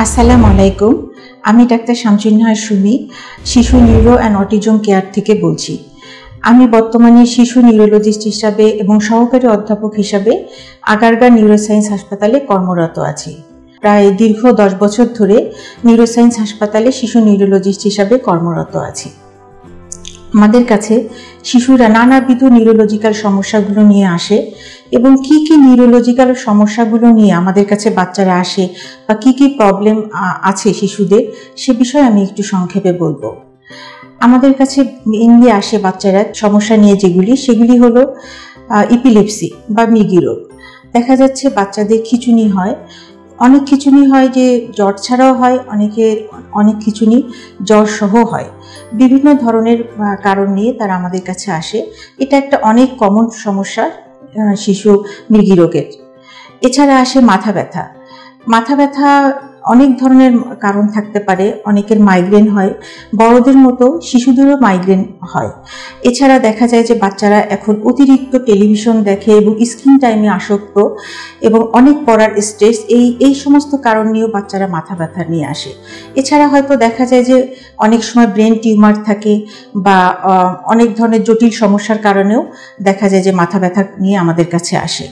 আসসালামু আলাইকুম। আমি ডাক্তার শামসুন্নাহার সুমি, শিশু নিউরো অ্যান্ড অটিজম কেয়ার থেকে বলছি। আমি বর্তমানে শিশু নিউরোলজিস্ট হিসাবে এবং সহকারী অধ্যাপক হিসাবে আগারগাঁও নিউরোসায়েন্স হাসপাতালে কর্মরত আছি। প্রায় দীর্ঘ 10 বছর ধরে নিউরোসায়েন্স হাসপাতালে শিশু নিউরোলজিস্ট হিসাবে কর্মরত আছি। আমাদের কাছে শিশুরা নানাবিধ নিউরোলজিক্যাল সমস্যাগুলো নিয়ে আসে এবং কি নিউরোলজিক্যাল সমস্যাগুলো নিয়ে আমাদের কাছে বাচ্চারা আসে বা কি প্রবলেম আছে শিশুদের, সে বিষয়ে আমি একটু সংক্ষেপে বলবো। আমাদের কাছে মেইনলি আসে বাচ্চারা সমস্যা নিয়ে সেগুলি হলো ইপিলেপসি বা মৃগী রোগ। দেখা যাচ্ছে বাচ্চাদের খিঁচুনি হয়, অনেক খিঁচুনি হয় যে জ্বর ছাড়াও হয়, অনেক খিঁচুনি জ্বর সহ হয়। বিভিন্ন ধরনের কারণ নিয়ে তারা আমাদের কাছে আসে। এটা একটা অনেক কমন সমস্যা শিশু মৃগী রোগের। এছাড়া আসে মাথা ব্যথা অনেক ধরনের কারণ থাকতে পারে। অনেকের মাইগ্রেন হয়, বড়দের মতো শিশুদেরও মাইগ্রেন হয়। এছাড়া দেখা যায় যে বাচ্চারা এখন অতিরিক্ত টেলিভিশন দেখে এবং স্ক্রিন টাইমে আসক্ত এবং অনেক পড়ার স্ট্রেস, এই সমস্ত কারণ নিয়েও বাচ্চারা মাথা ব্যথা নিয়ে আসে। এছাড়া হয়তো দেখা যায় যে অনেক সময় ব্রেন টিউমার থাকে বা অনেক ধরনের জটিল সমস্যার কারণেও দেখা যায় যে মাথা ব্যথা নিয়ে আমাদের কাছে আসে।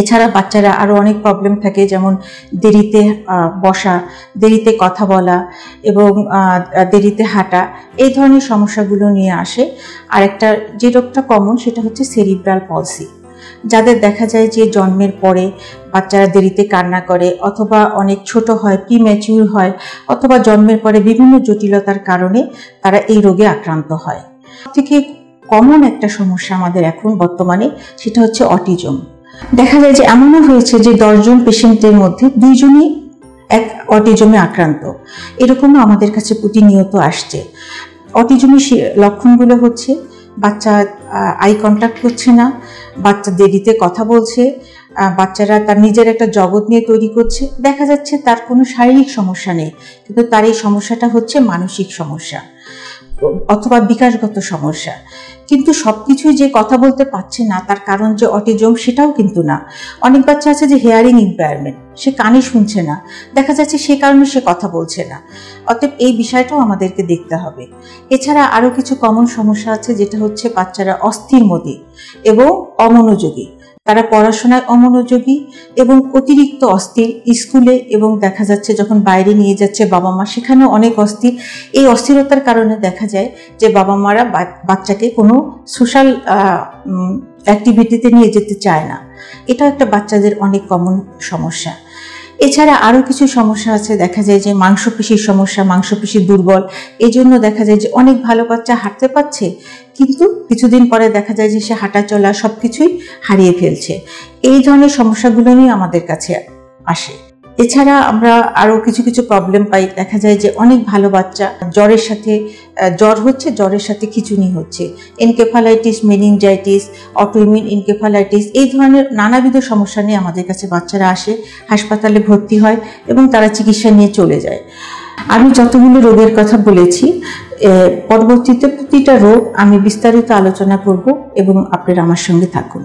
এছাড়া বাচ্চারা আরও অনেক প্রবলেম থাকে, যেমন দেরিতে বসা, দেরিতে কথা বলা এবং দেরিতে হাঁটা, এই ধরনের সমস্যাগুলো নিয়ে আসে। আর একটা যে রোগটা কমন সেটা হচ্ছে সেরিব্রাল পলসি, যাদের দেখা যায় যে জন্মের পরে বাচ্চারা দেরিতে কান্না করে অথবা অনেক ছোট হয়, প্রিম্যাচিউর হয়, অথবা জন্মের পরে বিভিন্ন জটিলতার কারণে তারা এই রোগে আক্রান্ত হয়। থেকে কমন একটা সমস্যা আমাদের এখন বর্তমানে সেটা হচ্ছে অটিজম। দেখা যায় যে এমনও হয়েছে যে 10 জন পেশেন্টের মধ্যে 2 জনই এক অটিজমে আক্রান্ত। এরকমও আমাদের কাছে প্রতিনিয়ত আসছে। অটিজমের লক্ষণগুলো হচ্ছে বাচ্চা আই কন্ট্যাক্ট করছে না, বাচ্চা দেরিতে কথা বলছে, বাচ্চারা তার নিজের একটা জগৎ নিয়ে তৈরি করছে। দেখা যাচ্ছে তার কোনো শারীরিক সমস্যা নেই, কিন্তু তার এই সমস্যাটা হচ্ছে মানসিক সমস্যা অথবা বিকাশগত সমস্যা। কিন্তু সবকিছুই যে কথা বলতে পারছে না তার কারণ যে অটিজম, সেটাও কিন্তু না। অনেক বাচ্চা আছে যে হেয়ারিং ইম্পেয়ারমেন্ট, সে কানে শুনছে না, দেখা যাচ্ছে সে কারণে সে কথা বলছে না। অতএব এই বিষয়টাও আমাদেরকে দেখতে হবে। এছাড়া আরও কিছু কমন সমস্যা আছে, যেটা হচ্ছে বাচ্চারা অস্থির মতি এবং অমনোযোগী। তারা পড়াশোনায় অমনোযোগী এবং অতিরিক্ত অস্থির স্কুলে, এবং দেখা যাচ্ছে যখন বাইরে নিয়ে যাচ্ছে বাবা মা, সেখানেও অনেক অস্থির। এই অস্থিরতার কারণে দেখা যায় যে বাবা মারা বাচ্চাকে কোনো সোশ্যাল অ্যাক্টিভিটিতে নিয়ে যেতে চায় না। এটা একটা বাচ্চাদের অনেক কমন সমস্যা। এছাড়া আরও কিছু সমস্যা আছে, দেখা যায় যে মাংসপেশির সমস্যা, মাংসপেশি দুর্বল। এই জন্য দেখা যায় যে অনেক ভালো বাচ্চা হাঁটতে পারছে, কিন্তু কিছুদিন পরে দেখা যায় যে সে হাঁটা চলা সবকিছুই হারিয়ে ফেলছে। এই ধরনের সমস্যাগুলো নিয়ে আমাদের কাছে আসে। এছাড়া আমরা আরও কিছু প্রবলেম পাই। দেখা যায় যে অনেক ভালো বাচ্চা জ্বর হচ্ছে, জ্বরের সাথে খিঁচুনি হচ্ছে, এনকেফালাইটিস, মেনিনজাইটিস, অটোইমিউন এনকেফালাইটিস, এই ধরনের নানাবিধ সমস্যা নিয়ে আমাদের কাছে বাচ্চারা আসে, হাসপাতালে ভর্তি হয় এবং তারা চিকিৎসা নিয়ে চলে যায়। আমি যতগুলো রোগের কথা বলেছি, পরবর্তীতে প্রতিটা রোগ আমি বিস্তারিত আলোচনা করব এবং আপনারা আমার সঙ্গে থাকুন।